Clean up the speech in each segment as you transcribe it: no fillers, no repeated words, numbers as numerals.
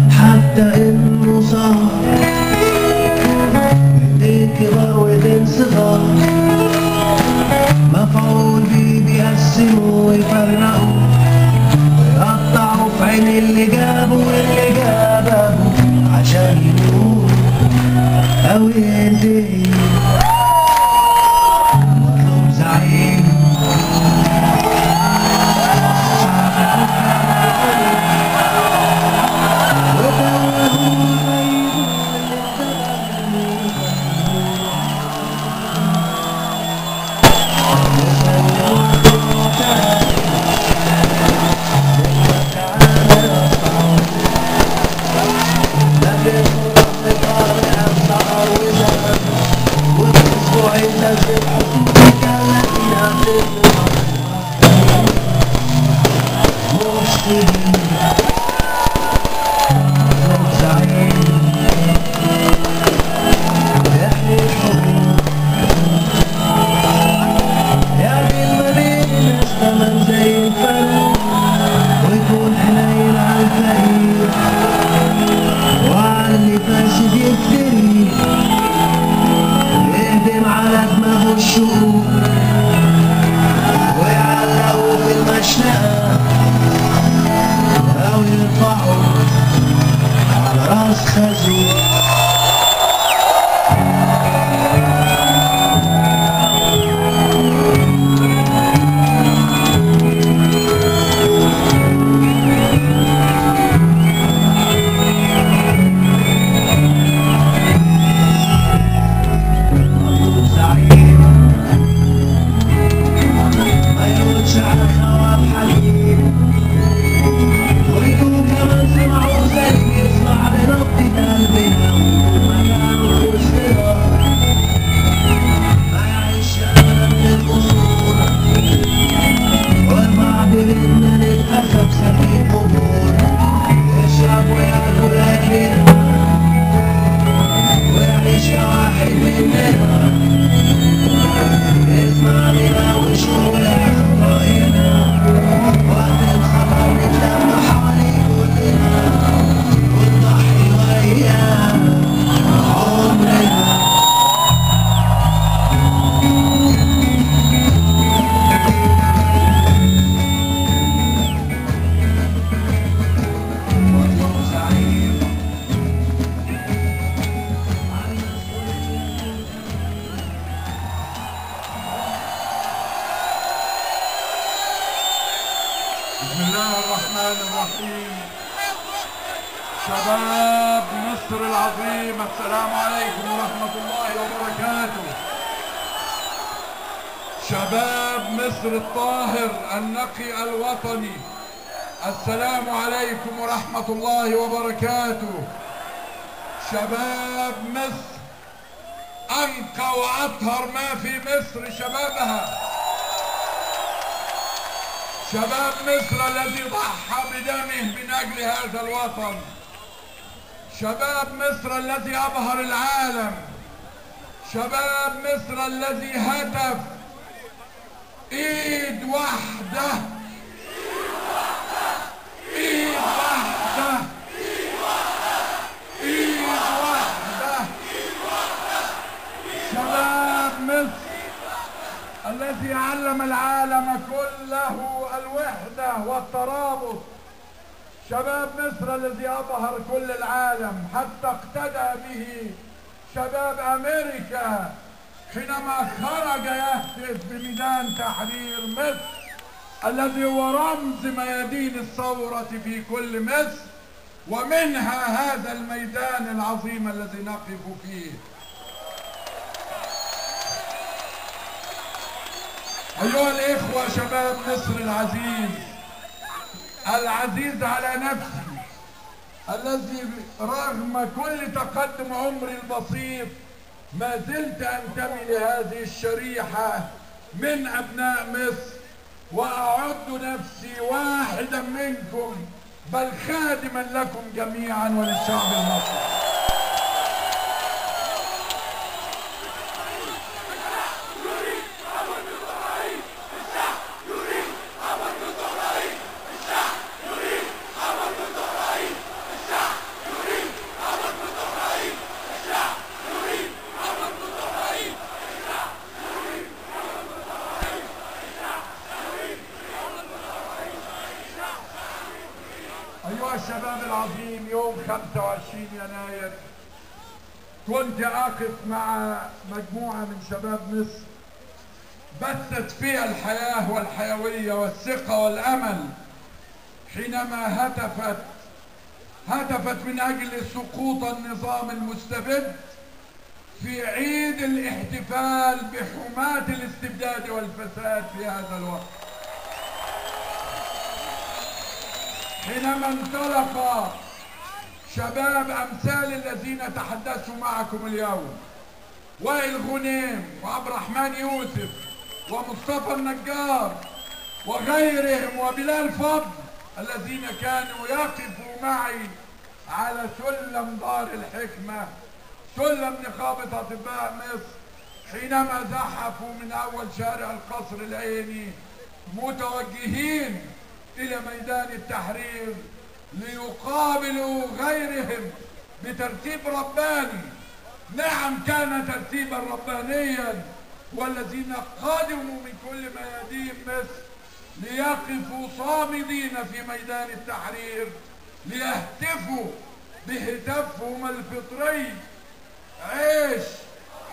حتى انه صار ايدين كبار وايدين صغار مفعول بيه بيقسموا ويفرقوا ويقطعوا في عين اللي جابوا واللي جابه عشان يموت او ينتهي. مطلوب زعيم شباب مصر العظيم، السلام عليكم ورحمة الله وبركاته. شباب مصر الطاهر النقي الوطني، السلام عليكم ورحمة الله وبركاته. شباب مصر أنقى وأطهر ما في مصر شبابها، شباب مصر الذي ضحى بدمه من أجل هذا الوطن، شباب مصر الذي أبهر العالم، شباب مصر الذي هتف إيد واحدة إيد واحدة إيد واحدة. شباب مصر الذي علم العالم كله الوحدة والترابط، شباب مصر الذي أبهر كل العالم حتى اقتدى به شباب أمريكا حينما خرج يهتف بميدان تحرير مصر الذي هو رمز ميادين الثورة في كل مصر، ومنها هذا الميدان العظيم الذي نقف فيه. أيها الإخوة، شباب مصر العزيز على نفسي، الذي رغم كل تقدم عمري البسيط ما زلت أنتمي لهذه الشريحة من أبناء مصر، وأعد نفسي واحدا منكم بل خادما لكم جميعا وللشعب المصري. الشباب العظيم يوم 25 يناير كنت أقف مع مجموعة من شباب مصر بثت فيها الحياة والحيوية والثقة والأمل حينما هتفت من أجل سقوط النظام المستبد في عيد الاحتفال بحماة الاستبداد والفساد في هذا الوقت. حينما انطلق شباب أمثال الذين تحدثوا معكم اليوم، وائل غنيم وعبد الرحمن يوسف ومصطفى النجار وغيرهم وبلال فضل الذين كانوا يقفوا معي على سلم دار الحكمة، سلم نقابة أطباء مصر، حينما زحفوا من أول شارع القصر العيني متوجهين إلى ميدان التحرير ليقابلوا غيرهم بترتيب رباني. نعم كان ترتيبا ربانيا، والذين قادموا من كل ميادين مصر ليقفوا صامدين في ميدان التحرير ليهتفوا بهتافهم الفطري: عيش،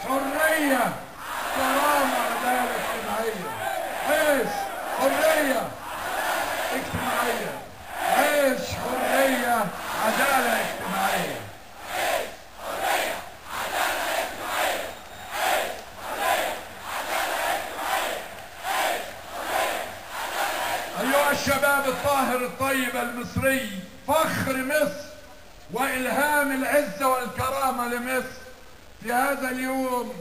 حرية، كرامة، عدالة اجتماعية. عيش، حرية اجتماعية. عيش، حرية، عدالة اجتماعية. أيها الشباب الطاهر الطيب المصري، فخر مصر وإلهام العزة والكرامة لمصر، في هذا اليوم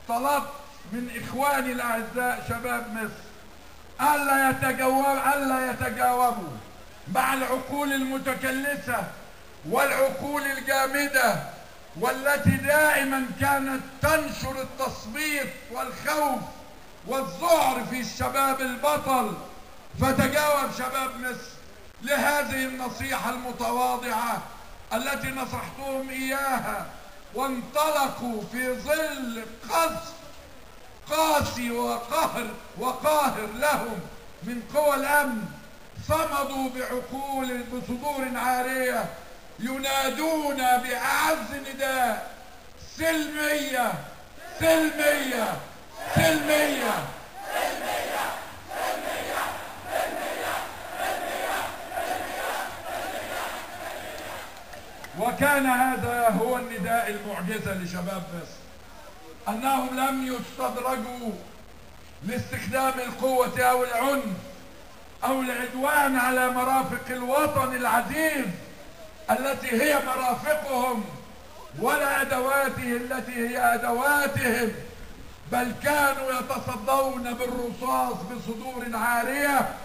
طلبت من إخواني الأعزاء شباب مصر ألا يتجاوبوا مع العقول المتكلسة والعقول الجامدة والتي دائما كانت تنشر التصبيط والخوف والذعر في الشباب البطل. فتجاوب شباب مصر لهذه النصيحة المتواضعة التي نصحتهم إياها، وانطلقوا في ظل قصف قاسي وقاهر لهم من قوى الأمن. صمدوا بصدور عارية ينادون بأعز نداء: سلمية، سلمية، سلمية. وكان هذا هو النداء المعجزة لشباب مصر، أنهم لم يستدرجوا لاستخدام القوة أو العنف أو العدوان على مرافق الوطن العزيز التي هي مرافقهم ولا أدواته التي هي أدواتهم، بل كانوا يتصدون بالرصاص بصدور عارية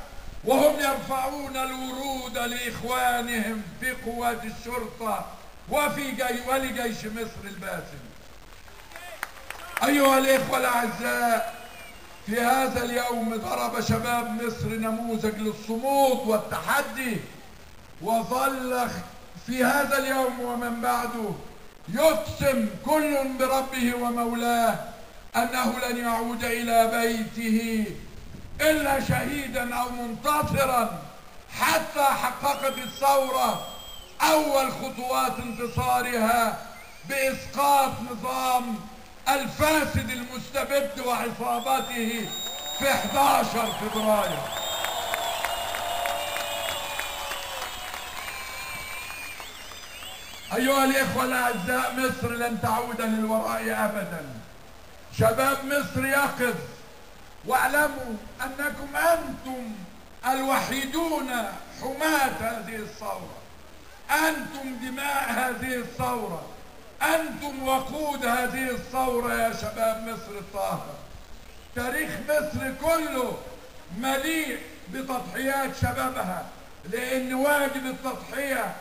وهم يرفعون الورود لإخوانهم في قوات الشرطة ولجيش مصر الباسم. أيها الإخوة الأعزاء، في هذا اليوم ضرب شباب مصر نموذج للصمود والتحدي، وظل في هذا اليوم ومن بعده يقسم كل بربه ومولاه أنه لن يعود إلى بيته إلا شهيدا أو منتصرا، حتى حققت الثورة أول خطوات انتصارها بإسقاط نظام الفاسد المستبد وعصابته في 11 فبراير. أيها الإخوة الأعزاء، مصر لن تعود للوراء أبدا. شباب مصر يقظ، واعلموا أنكم أنتم الوحيدون حماة هذه الثورة، أنتم دماء هذه الثورة، أنتم وقود هذه الثورة يا شباب مصر الطاهرة. تاريخ مصر كله مليء بتضحيات شبابها، لأن واجب التضحية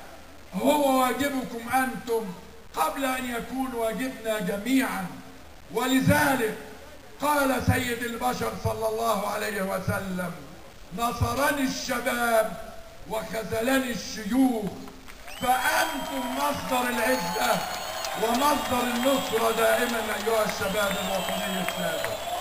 هو واجبكم أنتم قبل أن يكون واجبنا جميعا. ولذلك قال سيد البشر صلى الله عليه وسلم: نصرني الشباب وخذلني الشيوخ. فأنتم مصدر العزة ومصدر النصرة دائما أيها الشباب الوطني السادة.